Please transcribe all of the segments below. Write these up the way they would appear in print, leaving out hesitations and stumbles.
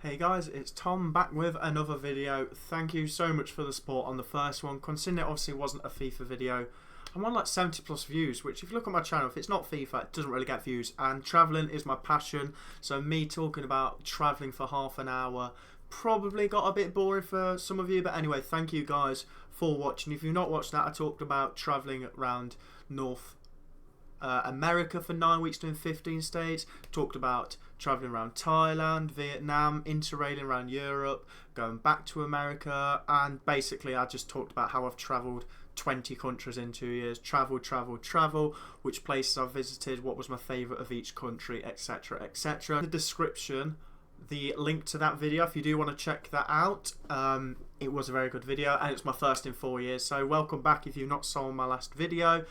Hey guys, it's Tom back with another video. Thank you so much for the support on the first one. Considering it obviously wasn't a FIFA video, I'm on like 70 plus views, which if you look at my channel, if it's not FIFA, it doesn't really get views. And travelling is my passion, so me talking about travelling for half an hour probably got a bit boring for some of you. But anyway, thank you guys for watching. If you've not watched that, I talked about travelling around North America for 9 weeks doing 15 states. Talked about travelling around Thailand, Vietnam, interrailing around Europe, going back to America, and basically I just talked about how I've travelled 20 countries in 2 years. Travel, which places I've visited, what was my favourite of each country, etc, etc. In the description, the link to that video if you do want to check that out. It was a very good video and it's my first in 4 years, so welcome back if you've not saw my last video.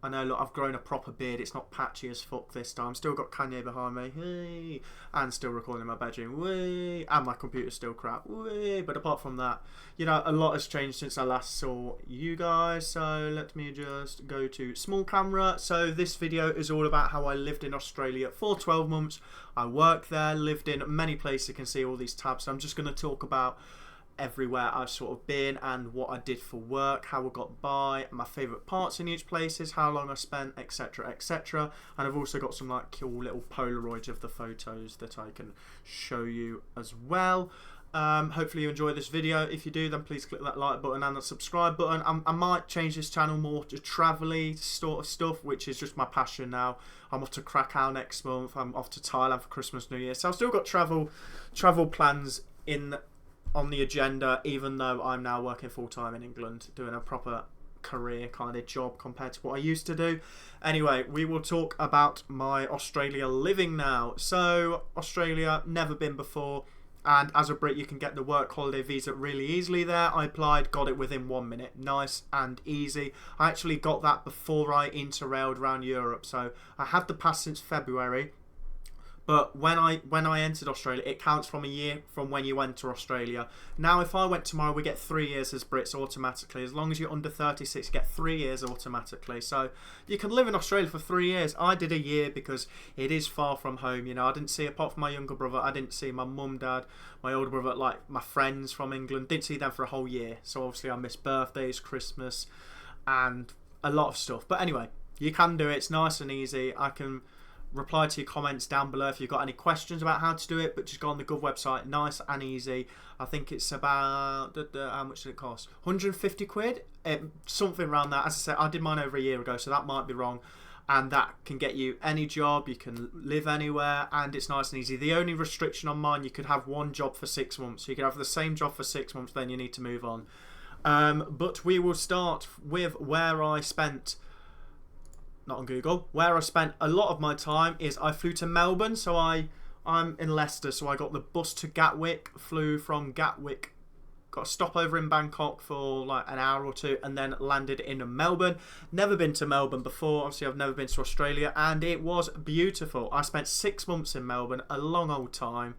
I know, look, I've grown a proper beard. It's not patchy as fuck this time. Still got Kanye behind me. Hey. And still recording in my bedroom. Whee. And my computer's still crap. Whee. But apart from that, you know, a lot has changed since I last saw you guys. So let me just go to small camera. So this video is all about how I lived in Australia for 12 months. I worked there, lived in many places. You can see all these tabs. So I'm just going to talk about everywhere I've sort of been and what I did for work, how I got by, my favourite parts in each places, how long I spent, etc, etc. And I've also got some like cool little Polaroids of the photos that I can show you as well. Hopefully you enjoy this video. If you do, then please click that like button and the subscribe button. I might change this channel more to travel-y sort of stuff, which is just my passion now. I'm off to Krakow next month. I'm off to Thailand for Christmas, New Year. So I've still got travel plans on the agenda, even though I'm now working full-time in England, doing a proper career kind of job compared to what I used to do. Anyway, we will talk about my Australia living now. So Australia, never been before, and as a Brit you can get the work holiday visa really easily there. I applied, got it within 1 minute, nice and easy. I actually got that before I interrailed around Europe, so I had the pass since February. But when I entered Australia, it counts from a year from when you enter Australia. Now, if I went tomorrow, we get 3 years as Brits automatically. As long as you're under 36, you get 3 years automatically. So you can live in Australia for 3 years. I did a year because it is far from home. You know, I didn't see, apart from my younger brother, I didn't see my mum, dad, my older brother, like my friends from England. Didn't see them for a whole year. So obviously I missed birthdays, Christmas, and a lot of stuff. But anyway, you can do it. It's nice and easy. I can reply to your comments down below if you've got any questions about how to do it, but just go on the Gov website, nice and easy. I think it's about, how much did it cost? 150 quid? Something around that. As I said, I did mine over a year ago, so that might be wrong. And that can get you any job, you can live anywhere, and it's nice and easy. The only restriction on mine, you could have one job for 6 months. So you could have the same job for 6 months, then you need to move on. But we will start with where I spent, not on Google, where I spent a lot of my time is I flew to Melbourne. So I'm in Leicester, so I got the bus to Gatwick, flew from Gatwick, got a stopover in Bangkok for like an hour or two, and then landed in Melbourne. Never been to Melbourne before, obviously I've never been to Australia, and it was beautiful. I spent 6 months in Melbourne, a long old time,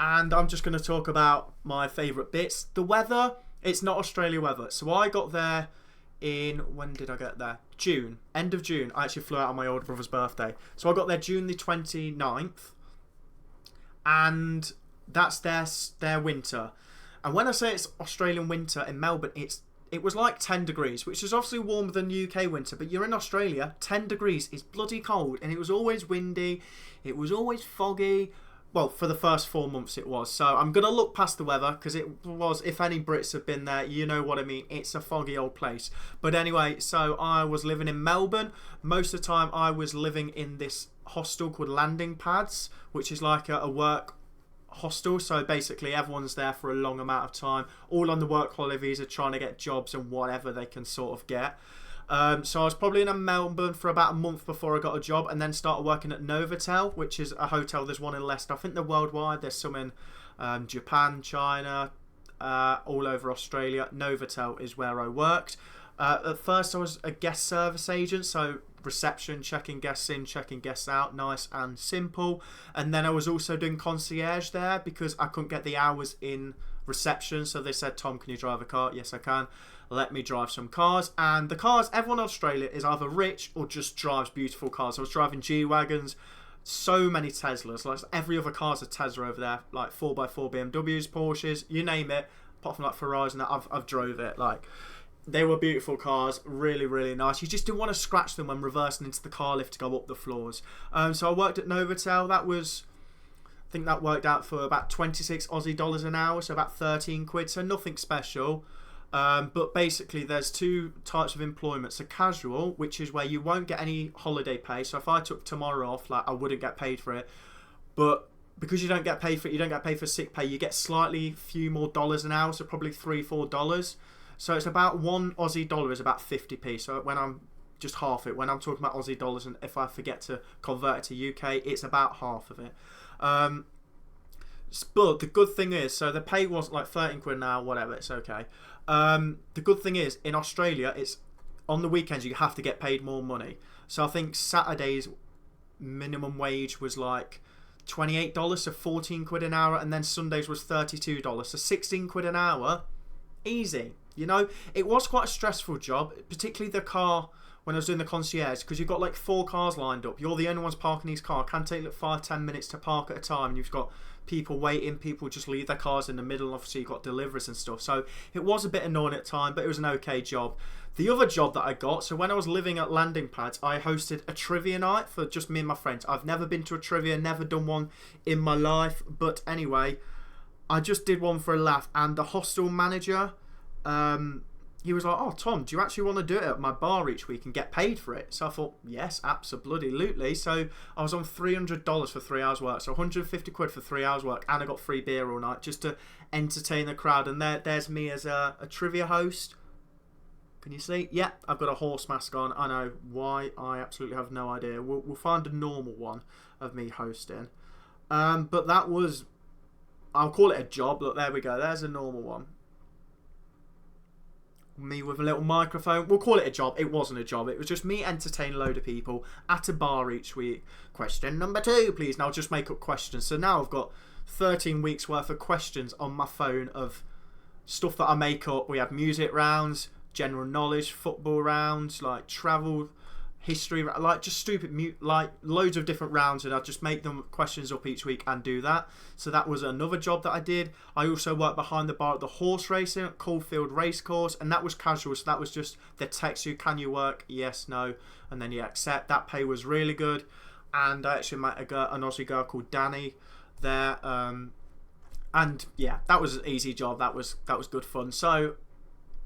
and I'm just going to talk about my favourite bits. The weather, it's not Australia weather. So I got there in, when did I get there? June, end of June. I actually flew out on my older brother's birthday. So I got there June the 29th, and that's their winter. And when I say it's Australian winter in Melbourne, it was like 10 degrees, which is obviously warmer than UK winter, but you're in Australia, 10 degrees is bloody cold, and it was always windy, it was always foggy. Well, for the first 4 months it was. So I'm going to look past the weather because it was, if any Brits have been there, you know what I mean. It's a foggy old place. But anyway, so I was living in Melbourne. Most of the time I was living in this hostel called Landing Pads, which is like a work hostel. So basically everyone's there for a long amount of time, all on the work holiday visa, trying to get jobs and whatever they can sort of get. So I was probably in Melbourne for about a month before I got a job, and then started working at Novotel, which is a hotel. There's one in Leicester. I think they're worldwide. There's some in Japan, China, all over Australia. Novotel is where I worked. At first I was a guest service agent, so reception, checking guests in, checking guests out, nice and simple. And then I was also doing concierge there because I couldn't get the hours in reception, so they said, Tom, can you drive a car? Yes, I can. Let me drive some cars. And the cars, everyone in Australia is either rich or just drives beautiful cars. I was driving G-Wagons, So many Teslas, like every other car's a Tesla over there, like 4x4 BMWs, Porsches, you name it, apart from like Ferraris and that, I've drove it. Like, they were beautiful cars, really, really nice. You just didn't want to scratch them when reversing into the car lift to go up the floors. So I worked at Novotel. That was, I think that worked out for about 26 Aussie dollars an hour, so about 13 quid, so nothing special. But basically there's two types of employment. So casual, which is where you won't get any holiday pay. So if I took tomorrow off, like, I wouldn't get paid for it. But because you don't get paid for it, you don't get paid for sick pay, you get slightly few more dollars an hour, so probably $3-4. So it's about 1 Aussie dollar is about 50p. So when I'm just half it, when I'm talking about Aussie dollars, and if I forget to convert it to UK, it's about half of it. But the good thing is, so the pay wasn't like 13 quid an hour, whatever, it's okay. The good thing is, in Australia, it's on the weekends you have to get paid more money. So I think Saturday's minimum wage was like $28, so 14 quid an hour, and then Sundays was $32, so 16 quid an hour, easy. You know, it was quite a stressful job, particularly the car when I was doing the concierge, because you've got like 4 cars lined up. You're the only ones parking these cars. It can take like 5-10 minutes to park at a time, and you've got people waiting. People just leave their cars in the middle, and obviously you've got deliveries and stuff. So it was a bit annoying at the time, but it was an okay job. The other job that I got, so when I was living at Landing Pads, I hosted a trivia night for just me and my friends. I've never been to a trivia, never done one in my life, but anyway, I just did one for a laugh, and the hostel manager, he was like, "Oh, Tom, do you actually want to do it at my bar each week and get paid for it?" So I thought, yes, absolutely. So I was on $300 for 3 hours work, so 150 quid for 3 hours work, and I got free beer all night just to entertain the crowd. And there's me as a trivia host. Can you see? Yeah, I've got a horse mask on. I know why. I absolutely have no idea. We'll find a normal one of me hosting. But that was, I'll call it a job. Look, there we go. There's a normal one. Me with a little microphone. We'll call it a job. It wasn't a job. It was just me entertaining a load of people at a bar each week. Question number 2, please. And I'll just make up questions. So now I've got 13 weeks worth of questions on my phone of stuff that I make up. We had music rounds, general knowledge, football rounds, like travel, history, like just stupid, like loads of different rounds, and I'd just make them questions up each week and do that. So that was another job that I did. I also worked behind the bar at the horse racing at Caulfield Racecourse, and that was casual, so that was just they text you, can you work, yes, no, and then you accept. That pay was really good, and I actually met an Aussie girl called Danny there, and yeah, that was an easy job. That was good fun. So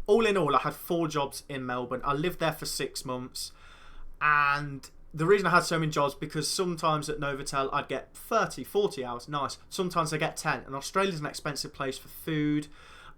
all in all, I had 4 jobs in Melbourne. I lived there for 6 months. And the reason I had so many jobs, because sometimes at Novotel I'd get 30, 40 hours, nice. Sometimes I get 10. And Australia's an expensive place for food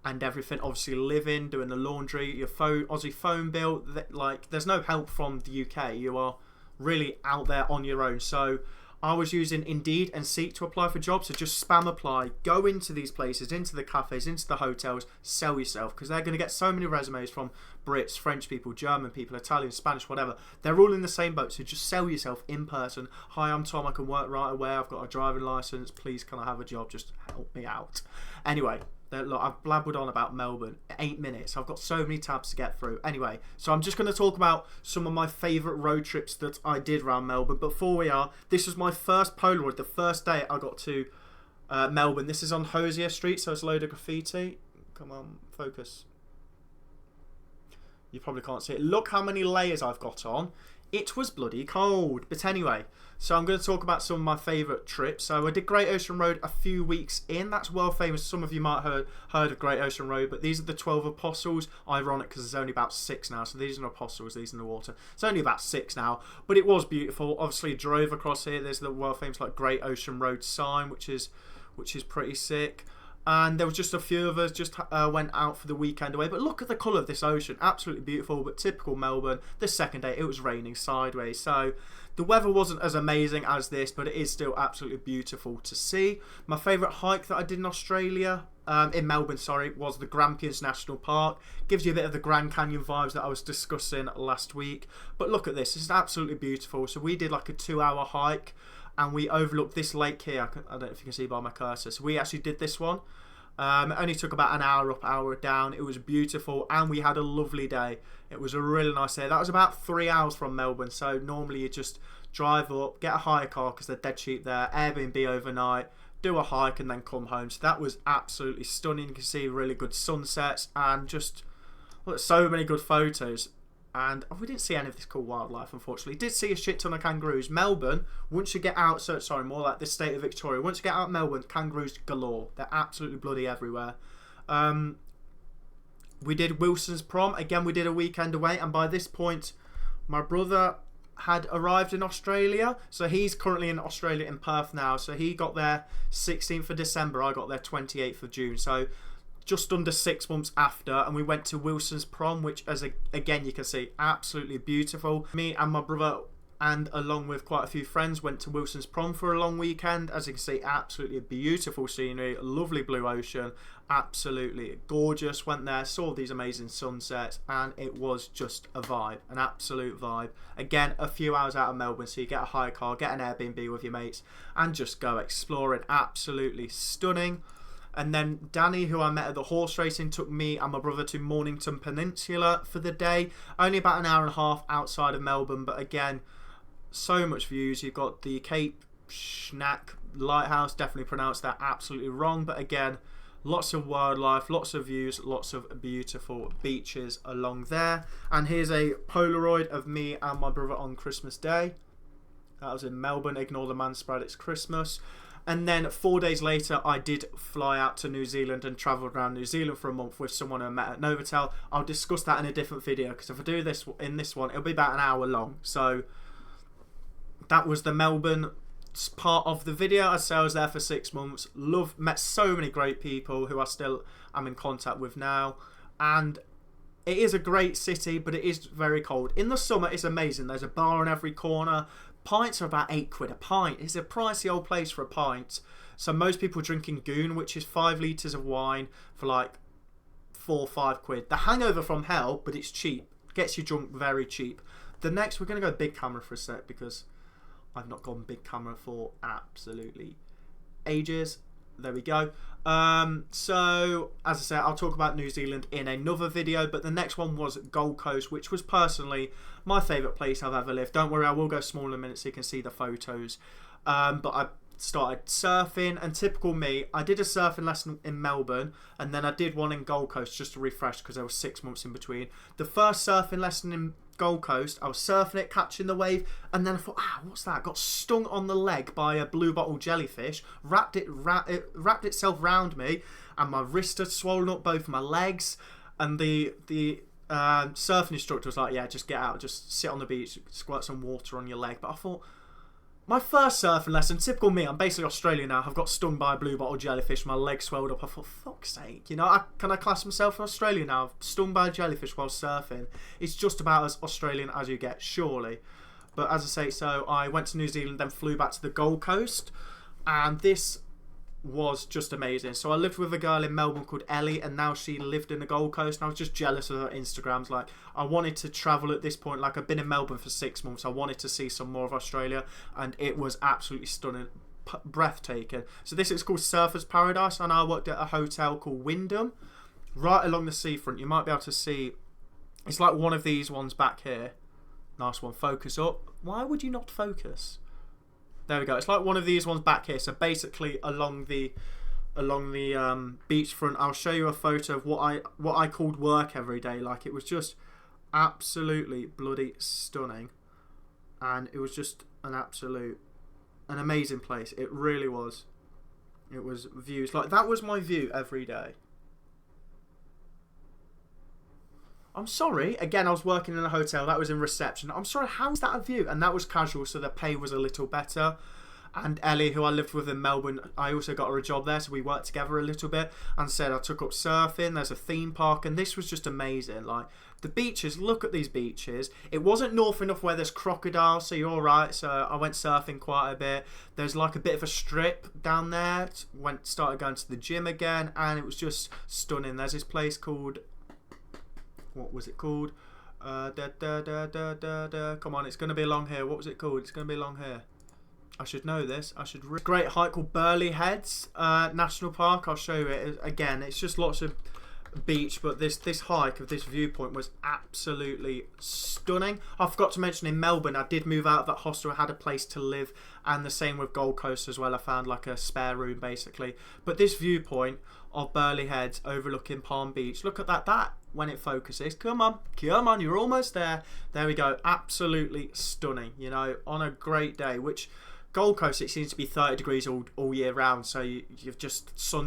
and everything. Obviously living, doing the laundry, your Aussie phone bill. Like, there's no help from the UK. You are really out there on your own. So I was using Indeed and Seek to apply for jobs. So just spam apply, go into these places, into the cafes, into the hotels, sell yourself, because they're going to get so many resumes from Brits, French people, German people, Italian, Spanish, whatever. They're all in the same boat, so just sell yourself in person. Hi, I'm Tom, I can work right away, I've got a driving license, please can I have a job, just help me out. Anyway, look, I've blabbered on about Melbourne 8 minutes. I've got so many tabs to get through. Anyway, so I'm just going to talk about some of my favourite road trips that I did around Melbourne. Before we are, this was my first Polaroid, the first day I got to Melbourne. This is on Hosier Street, so it's a load of graffiti. Come on, focus. You probably can't see it. Look how many layers I've got on. It was bloody cold. But anyway, so I'm going to talk about some of my favourite trips. So I did Great Ocean Road a few weeks in. That's world famous. Some of you might have heard of Great Ocean Road, but these are the 12 apostles. Ironic, because there's only about 6 now. So these are apostles, these are in the water. It's only about 6 now, but it was beautiful. Obviously drove across here. There's the world famous like Great Ocean Road sign, which is pretty sick. And there was just a few of us just went out for the weekend away. But look at the colour of this ocean. Absolutely beautiful, but typical Melbourne. The second day, it was raining sideways. So the weather wasn't as amazing as this, but it is still absolutely beautiful to see. My favourite hike that I did in Australia, in Melbourne, sorry, was the Grampians National Park. Gives you a bit of the Grand Canyon vibes that I was discussing last week. But look at this. This is absolutely beautiful. So we did like a 2-hour hike, and we overlooked this lake here. I don't know if you can see by my cursor. So we actually did this one. It only took about an hour up, hour down. It was beautiful, and we had a lovely day. It was a really nice day. That was about 3 hours from Melbourne, so normally you just drive up, get a hire car because they're dead cheap there, Airbnb overnight, do a hike, and then come home. So that was absolutely stunning. You can see really good sunsets and just so many good photos. And we didn't see any of this cool wildlife, unfortunately. Did see a shit ton of kangaroos. Melbourne, once you get out, more like the state of Victoria, once you get out of Melbourne, kangaroos galore. They're absolutely bloody everywhere. We did Wilson's prom. Again, we did a weekend away, and by this point, my brother had arrived in Australia. So he's currently in Australia in Perth now. So he got there 16th of December. I got there 28th of June. So just under 6 months after, and we went to Wilson's prom, which, again you can see, absolutely beautiful. Me and my brother, and along with quite a few friends, went to Wilson's prom for a long weekend. As you can see, absolutely beautiful scenery, lovely blue ocean, absolutely gorgeous. Went there, saw these amazing sunsets, and it was just a vibe, an absolute vibe. Again, a few hours out of Melbourne, so you get a hire car, get an Airbnb with your mates, and just go exploring. Absolutely stunning. And then Danny, who I met at the horse racing, took me and my brother to Mornington Peninsula for the day. Only about an hour and a half outside of Melbourne, but again, so much views. You've got the Cape Schnack Lighthouse, definitely pronounced that absolutely wrong, but again, lots of wildlife, lots of views, lots of beautiful beaches along there. And here's a Polaroid of me and my brother on Christmas Day. That was in Melbourne. Ignore the man spread, it's Christmas. And then 4 days later, I did fly out to New Zealand and travelled around New Zealand for a month with someone I met at Novotel. I'll discuss that in a different video, because if I do this in this one, it'll be about an hour long. So that was the Melbourne part of the video. I say I was there for 6 months. Met so many great people who I still am in contact with now. And it is a great city, but it is very cold. In the summer, it's amazing. There's a bar on every corner. Pints are about £8 a pint. It's a pricey old place for a pint. So most people drinking Goon, which is 5 litres of wine for like £4 or £5. The hangover from hell, but it's cheap. Gets you drunk very cheap. The next, we're going to go big camera for a sec, because I've not gone big camera for absolutely ages. There we go. So as I said, I'll talk about New Zealand in another video, but the next one was Gold Coast, which was personally my favourite place I've ever lived. Don't worry, I will go small in a minute so you can see the photos. But I started surfing, and typical me, I did a surfing lesson in Melbourne, and then I did one in Gold Coast just to refresh, because there was 6 months in between. The first surfing lesson in Gold Coast, I was surfing it, catching the wave, and then I thought, what's that? Got stung on the leg by a blue bottle jellyfish, wrapped itself round me, and my wrist had swollen up both my legs. And the surfing instructor was like, yeah, just get out, just sit on the beach, squirt some water on your leg. But I thought, my first surfing lesson, typical me, I'm basically Australian now, I've got stung by a blue bottle jellyfish, my leg swelled up. I thought, fuck's sake, you know, can I class myself in Australia now? I've stung by a jellyfish while surfing. It's just about as Australian as you get, surely. But as I say, so I went to New Zealand, then flew back to the Gold Coast, and this was just amazing. So I lived with a girl in Melbourne called Ellie, and now she lived in the Gold Coast, and I was just jealous of her Instagrams. Like, I wanted to travel at this point. Like, I've been in Melbourne for 6 months. I wanted to see some more of Australia, and it was absolutely stunning, breathtaking. So this is called Surfers Paradise, and I worked at a hotel called Wyndham, right along the seafront. You might be able to see, it's like one of these ones back here. Nice one, focus up. Why would you not focus? There we go. It's like one of these ones back here. So basically along the beachfront, I'll show you a photo of what I called work every day. Like, it was just absolutely bloody stunning, and it was just an amazing place. It really was. It was views, like that was my view every day. I'm sorry, again, I was working in a hotel, that was in reception. I'm sorry, how's that a view? And that was casual, so the pay was a little better. And Ellie, who I lived with in Melbourne, I also got her a job there, so we worked together a little bit. And said I took up surfing, there's a theme park, and this was just amazing. Like, the beaches, look at these beaches. It wasn't north enough where there's crocodiles, so you're alright. So I went surfing quite a bit. There's like a bit of a strip down there. Started going to the gym again, and it was just stunning. There's this place called, what was it called? Come on, it's going to be along here. What was it called? It's going to be along here. I should know this. Great hike called Burleigh Heads National Park. I'll show you it again. It's just lots of beach, but this hike of this viewpoint was absolutely stunning. I forgot to mention in Melbourne, I did move out of that hostel. I had a place to live, and the same with Gold Coast as well. I found like a spare room basically. But this viewpoint of Burleigh Heads overlooking Palm Beach, look at that when it focuses. Come on, you're almost there. There we go. Absolutely stunning, you know, on a great day, which Gold Coast, it seems to be 30 degrees all year round, so you've just sun,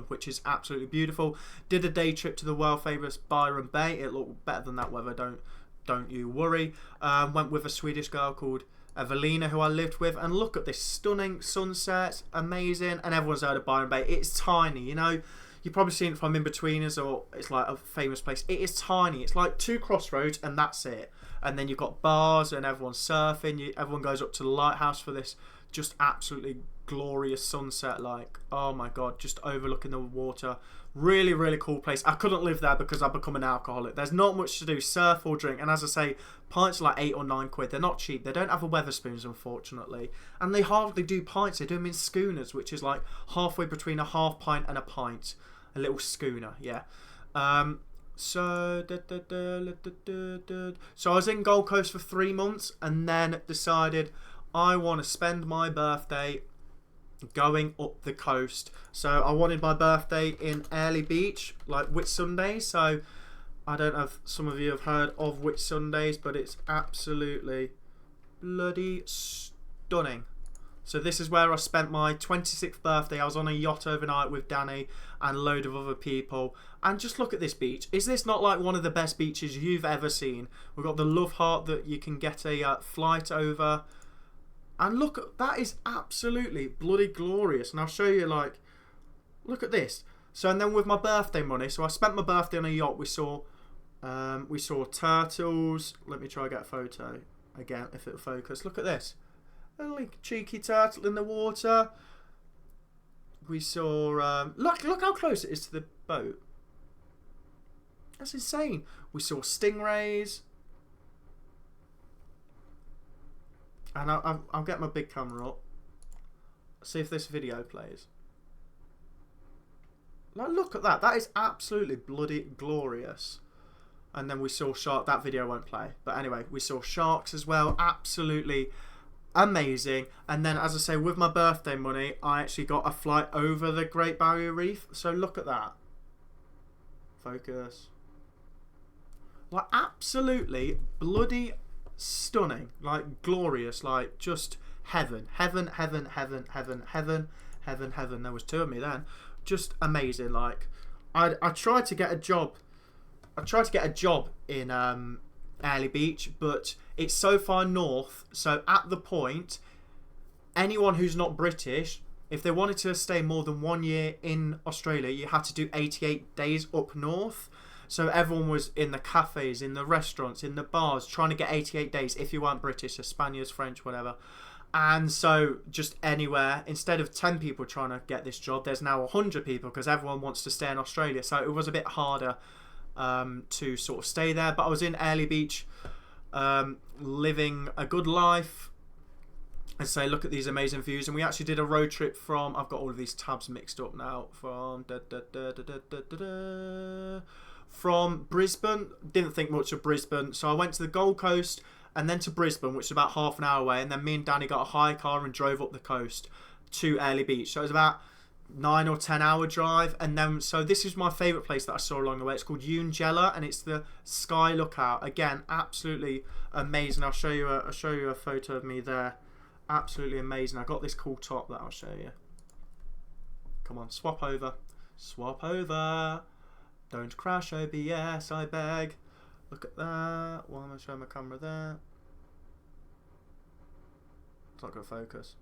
which is absolutely beautiful. Did a day trip to the world famous Byron Bay. It looked better than that weather, don't you worry. Went with a Swedish girl called Evelina, who I lived with, and look at this stunning sunset, amazing. And everyone's heard of Byron Bay. It's tiny, you know. You've probably seen it from In-Betweeners, or it's like a famous place. It is tiny. It's like 2 crossroads, and that's it. And then you've got bars, and everyone's surfing. Everyone goes up to the lighthouse for this just absolutely glorious sunset. Like, oh my god, just overlooking the water. Really, really cool place. I couldn't live there because I've become an alcoholic. There's not much to do, surf or drink. And as I say, pints are like 8 or 9 quid. They're not cheap. They don't have a Weatherspoons, unfortunately. And they hardly do pints. They do them in schooners, which is like halfway between a half pint and a pint. A little schooner, yeah. So I was in Gold Coast for 3 months, and then decided I want to spend my birthday going up the coast. So I wanted my birthday in Airlie Beach, like Whitsundays. So I don't know if some of you have heard of Whitsundays, but it's absolutely bloody stunning. So this is where I spent my 26th birthday. I was on a yacht overnight with Danny and a load of other people. And just look at this beach. Is this not like one of the best beaches you've ever seen? We've got the Love Heart that you can get a flight over. And look, that is absolutely bloody glorious. And I'll show you, like, look at this. So, and then with my birthday money, so I spent my birthday on a yacht. We saw turtles. Let me try and get a photo again, if it'll focus. Look at this. A little cheeky turtle in the water. We saw, look how close it is to the boat. That's insane. We saw stingrays. And I'll get my big camera up. See if this video plays. Like, look at that. That is absolutely bloody glorious. And then we saw shark. That video won't play. But anyway, we saw sharks as well. Absolutely amazing. And then, as I say, with my birthday money, I actually got a flight over the Great Barrier Reef. So look at that. Focus. Like, absolutely bloody stunning. Like, glorious. Like, just heaven. Heaven. There was 2 of me then. Just amazing. Like, I tried to get a job. I tried to get a job in Airlie Beach, but it's so far north. So at the point, anyone who's not British, if they wanted to stay more than 1 year in Australia, you had to do 88 days up north. So everyone was in the cafes, in the restaurants, in the bars, trying to get 88 days if you weren't British, so Spaniards, French, whatever. And so just anywhere, instead of 10 people trying to get this job, there's now 100 people because everyone wants to stay in Australia. So it was a bit harder to sort of stay there. But I was in Airlie Beach, living a good life. And say, look at these amazing views. And we actually did a road trip from, I've got all of these tabs mixed up now, from Brisbane. Didn't think much of Brisbane. So I went to the Gold Coast and then to Brisbane, which is about half an hour away. And then me and Danny got a hire car and drove up the coast to Airlie Beach. So it was about 9 or 10 hour drive. And then, so this is my favourite place that I saw along the way. It's called Unforgettable, and it's the Sky Lookout. Again, absolutely amazing. I'll show you a photo of me there. Absolutely amazing. I got this cool top that I'll show you. Come on, swap over. Swap over. Don't crash OBS, I beg. Look at that. Why am I showing my camera there? It's not going to focus.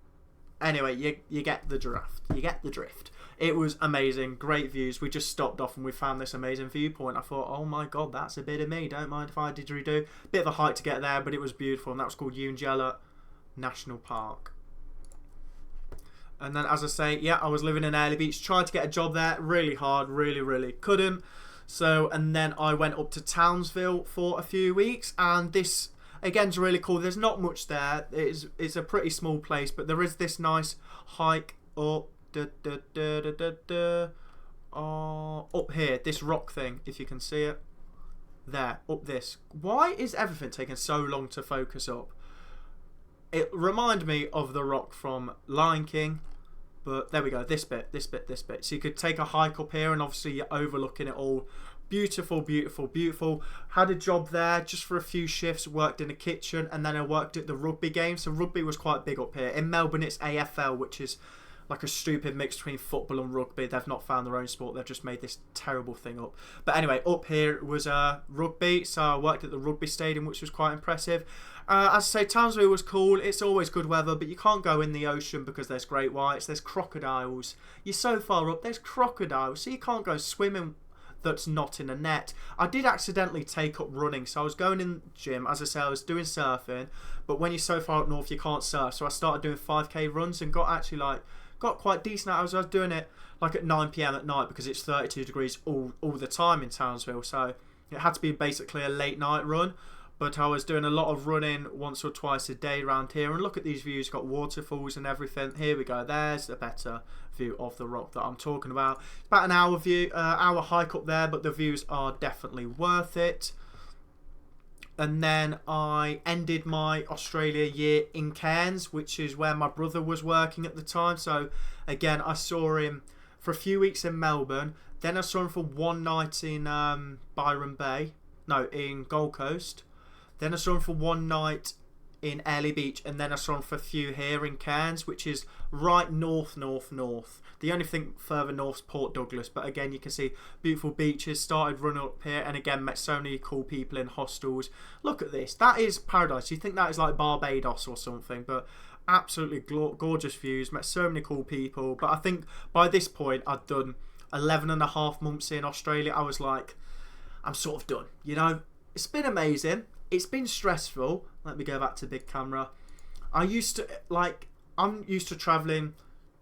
Anyway, you get the drift. You get the drift. It was amazing. Great views. We just stopped off and we found this amazing viewpoint. I thought, oh my god, that's a bit of me. Don't mind if I didgeridoo. Bit of a hike to get there, but it was beautiful. And that was called Unforgettable National Park. And then, as I say, yeah, I was living in Airlie Beach, tried to get a job there, really hard, really couldn't. So, and then I went up to Townsville for a few weeks, and this, again, it's really cool. There's not much there. It's a pretty small place, but there is this nice hike up up here, this rock thing, if you can see it. There, up this. Why is everything taking so long to focus up? It reminded me of the rock from Lion King, but there we go, this bit. So you could take a hike up here, and obviously you're overlooking it all. Beautiful, beautiful, beautiful. Had a job there just for a few shifts, worked in a kitchen, and then I worked at the rugby game. So rugby was quite big up here. In Melbourne, it's AFL, which is like a stupid mix between football and rugby. They've not found their own sport. They've just made this terrible thing up. But anyway, up here was rugby. So I worked at the rugby stadium, which was quite impressive. As I say, Townsville was cool. It's always good weather, but you can't go in the ocean because there's great whites. There's crocodiles. You're so far up, there's crocodiles. So you can't go swimming that's not in a net. I did accidentally take up running. So I was going in the gym. As I say, I was doing surfing. But when you're so far up north, you can't surf. So I started doing 5k runs and got quite decent. I was doing it like at 9 p.m. at night because it's 32 degrees all the time in Townsville, so it had to be basically a late night run. But I was doing a lot of running once or twice a day around here, and look at these views, got waterfalls and everything. Here we go, there's a better view of the rock that I'm talking about. It's about an hour hike up there, but the views are definitely worth it. And then I ended my Australia year in Cairns, which is where my brother was working at the time. So again, I saw him for a few weeks in Melbourne. Then I saw him for one night in in Gold Coast. Then I saw him for one night in Airlie Beach, and then I saw him for a few here in Cairns, which is right north. The only thing further north is Port Douglas, but again you can see beautiful beaches. Started running up here, and again met so many cool people in hostels. Look at this, that is paradise. You think that is like Barbados or something, but absolutely gorgeous views. Met so many cool people, but I think by this point I'd done 11.5 months in Australia. I was like, I'm sort of done, you know. It's been amazing. It's been stressful. Let me go back to big camera. I'm used to travelling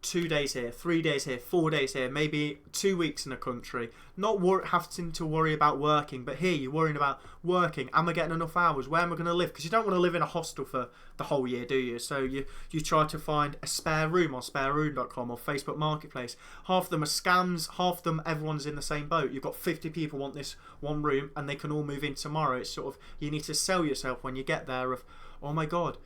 2 days here, 3 days here, 4 days here, maybe 2 weeks in a country. Not having to worry about working, but here you're worrying about working. Am I getting enough hours? Where am I going to live? Because you don't want to live in a hostel for the whole year, do you? So you try to find a spare room on spareroom.com or Facebook Marketplace. Half of them are scams, half of them everyone's in the same boat. You've got 50 people want this one room and they can all move in tomorrow. It's sort of, you need to sell yourself when you get there of, oh my God,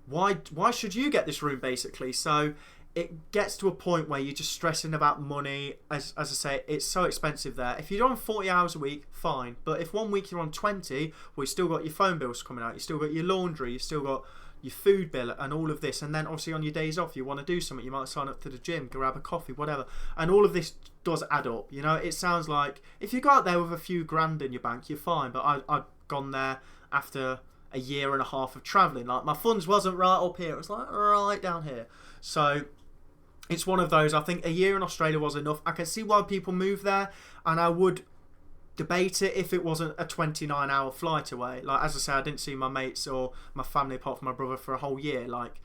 why should you get this room basically? So it gets to a point where you're just stressing about money. As I say, it's so expensive there. If you're on 40 hours a week, fine. But if 1 week you're on 20, well, you still got your phone bills coming out. You still got your laundry. You still got your food bill and all of this. And then obviously on your days off, you want to do something. You might sign up to the gym, grab a coffee, whatever. And all of this does add up. You know, it sounds like if you go out there with a few grand in your bank, you're fine. But I'd gone there after a year and a half of travelling. Like my funds wasn't right up here. It was like right down here. So it's one of those. I think a year in Australia was enough. I can see why people move there, and I would debate it if it wasn't a 29-hour flight away. Like, as I say, I didn't see my mates or my family apart from my brother for a whole year. Like,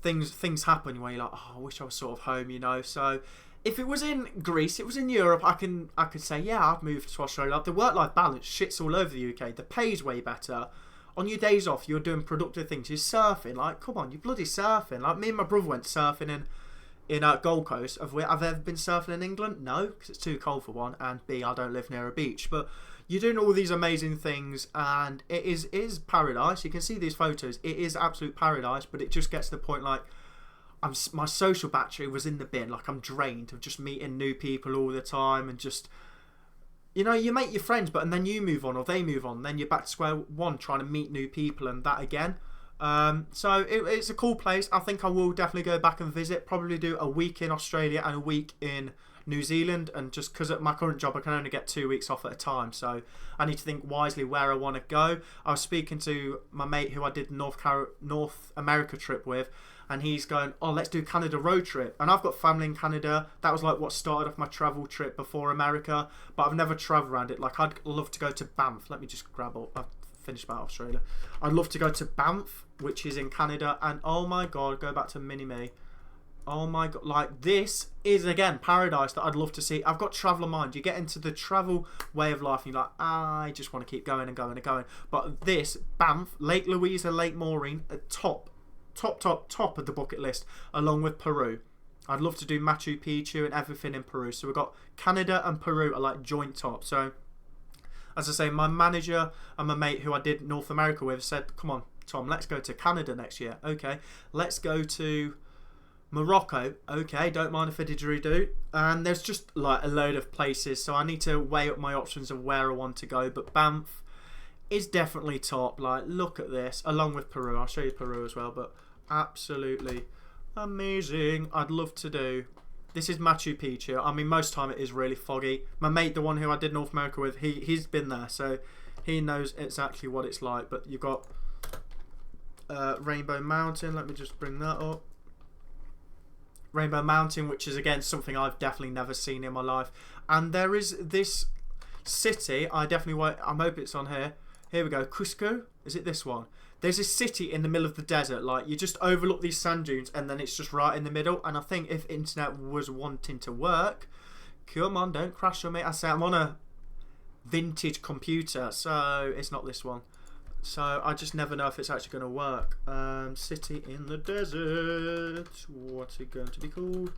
things happen where you're like, oh, I wish I was sort of home, you know. So if it was in Greece, it was in Europe, I could say, yeah, I've moved to Australia. Like, the work-life balance shits all over the UK. The pay's way better. On your days off, you're doing productive things. You're surfing. Like, come on, you're bloody surfing. Like, me and my brother went surfing in Gold Coast. Have I ever been surfing in England? No, because it's too cold for one, and B, I don't live near a beach. But you're doing all these amazing things, and it is paradise. You can see these photos. It is absolute paradise, but it just gets to the point like my social battery was in the bin. Like, I'm drained of just meeting new people all the time, and just, you know, you make your friends, and then you move on or they move on, then you're back to square one trying to meet new people and that again. So it's a cool place. I think I will definitely go back and visit. Probably do a week in Australia and a week in New Zealand, and just because at my current job I can only get 2 weeks off at a time, so I need to think wisely where I want to go. I was speaking to my mate who I did North America trip with, and he's going, oh, let's do Canada road trip. And I've got family in Canada. That was like what started off my travel trip before America, but I've never travelled around it. Like, I'd love to go to Banff. Let me just grab up. I've finished about Australia. I'd love to go to Banff, which is in Canada, and oh my God, go back to mini-me. Oh my god, like this is again paradise that I'd love to see. I've got traveller mind. You get into the travel way of life and you're like, I just want to keep going and going and going. But this, Banff, Lake Louisa, Lake Maureen, top of the bucket list, along with Peru. I'd love to do Machu Picchu and everything in Peru. So we've got Canada and Peru are like joint top. So as I say, my manager and my mate who I did North America with said, come on, Tom, let's go to Canada next year. Okay, let's go to Morocco. Okay, don't mind if I didgeridoo. And there's just like a load of places. So I need to weigh up my options of where I want to go. But Banff is definitely top. Like, look at this, along with Peru. I'll show you Peru as well, but absolutely amazing. I'd love to do. This is Machu Picchu. I mean, most time it is really foggy. My mate, the one who I did North America with, he's been there, so he knows exactly what it's like. But you've got Rainbow Mountain. Let me just bring that up. Rainbow Mountain, which is again something I've definitely never seen in my life. And there is this city. I'm hoping it's on here. Here we go. Cusco. Is it this one? There's a city in the middle of the desert. Like, you just overlook these sand dunes and then it's just right in the middle. And I think if internet was wanting to work, come on, don't crash on me. I say I'm on a vintage computer, so it's not this one. So I just never know if it's actually going to work. City in the desert. What's it going to be called?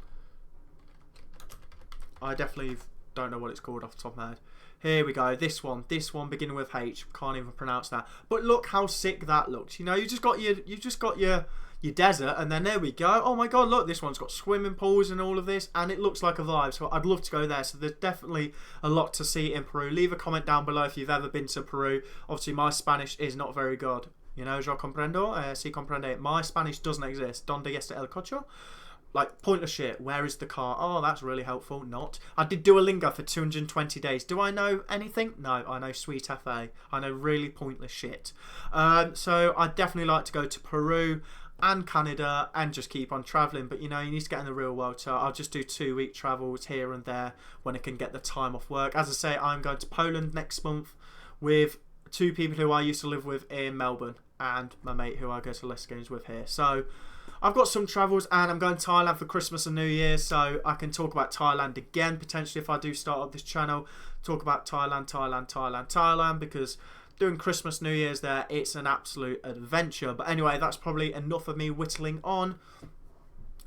I definitely don't know what it's called off the top of my head. Here we go. This one beginning with H. Can't even pronounce that. But look how sick that looks. You know, you just got your desert, and then there we go. Oh my god, look, this one's got swimming pools and all of this, and it looks like a vibe. So I'd love to go there. So there's definitely a lot to see in Peru. Leave a comment down below if you've ever been to Peru. Obviously, my Spanish is not very good. You know, yo comprendo, si comprende. My Spanish doesn't exist. Donde está el coche? Like, pointless shit. Where is the car? Oh, that's really helpful. Not. I did Duolingo for 220 days. Do I know anything? No, I know Sweet FA. I know really pointless shit. So I'd definitely like to go to Peru and Canada and just keep on travelling. But, you know, you need to get in the real world. So I'll just do 2-week travels here and there when I can get the time off work. As I say, I'm going to Poland next month with 2 people who I used to live with in Melbourne and my mate who I go to Leicester games with here. So I've got some travels, and I'm going to Thailand for Christmas and New Year, so I can talk about Thailand again, potentially, if I do start up this channel. Talk about Thailand, because doing Christmas, New Year's there, it's an absolute adventure. But anyway, that's probably enough of me whittling on.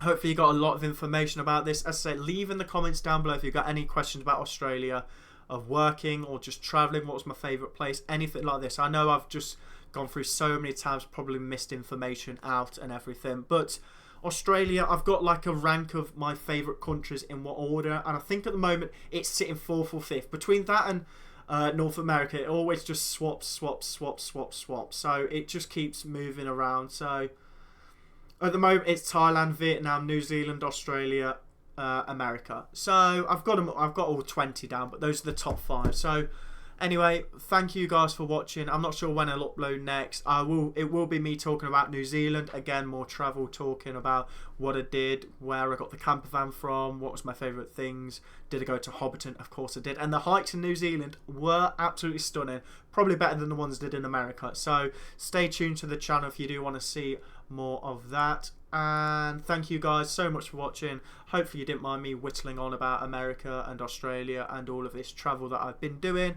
Hopefully you got a lot of information about this. As I say, leave in the comments down below if you've got any questions about Australia, of working or just travelling. What was my favourite place? Anything like this. I know I've just gone through so many tabs, probably missed information out and everything. But Australia, I've got like a rank of my favourite countries in what order. And I think at the moment it's sitting 4th or 5th. Between that and North America, it always just swaps. So it just keeps moving around. So at the moment it's Thailand, Vietnam, New Zealand, Australia, America. So I've got all 20 down, but those are the top 5. So anyway, thank you guys for watching. I'm not sure when I'll upload next. It will be me talking about New Zealand again, more travel, talking about what I did, where I got the camper van from, what was my favourite things. Did I go to Hobbiton? Of course I did. And the hikes in New Zealand were absolutely stunning, probably better than the ones I did in America. So stay tuned to the channel if you do want to see more of that. And thank you guys so much for watching. Hopefully you didn't mind me whittling on about America and Australia and all of this travel that I've been doing.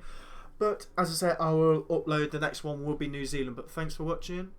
But as I said, I will upload. The next one will be New Zealand. But thanks for watching.